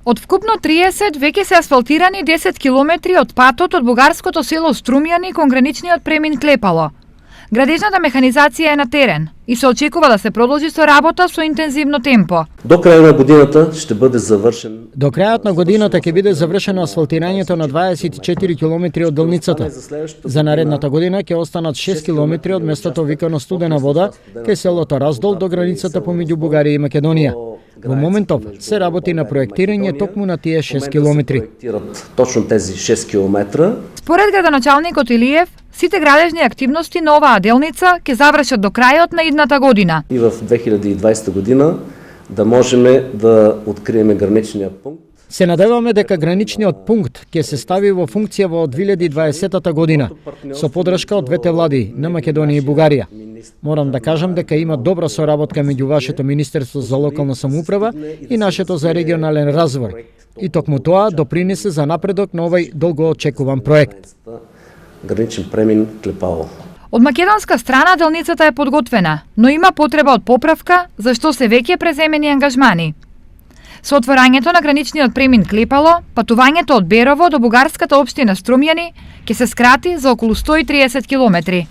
Од вкупно 30 веќе се асфалтирани 10 километри од патот од бугарското село Струмјани кон граничниот премин Клепало. Градежната механизација е на терен и се очекува да се продолжи со работа со интензивно темпо. До крајот на годината ќе биде завршен. До крајот на годината ќе биде завршено асфалтирањето на 24 километри од делницата. За наредната година ќе останат 6 километри од местото викано Студена вода кај селото Раздол до границата помеѓу Бугарија и Македонија. Во моментов се работи на проектирање токму на тие 6 километри. Точно тези 6 километра. Според градоначалникот Илиев, сите градежни активности на оваа делница ќе завршат до крајот на идната година. И в 2020 година да можеме да откриеме граничниот пункт. Се надеваме дека граничниот пункт ќе се стави во функција во 2020 година со подршка од двете влади на Македонија и Бугарија. Морам да кажам дека има добра соработка меѓу вашето Министерство за локална самоуправа и нашето за регионален развој. И токму тоа допринесе за напредок на овој долго очекуван проект. Граничен премин Клепало. Од македонска страна делницата е подготвена, но има потреба од поправка, зашто се веќе преземени ангажмани. Со отворањето на граничниот премин Клепало, патувањето од Берово до бугарската општина Струмјани ќе се скрати за околу 130 километри.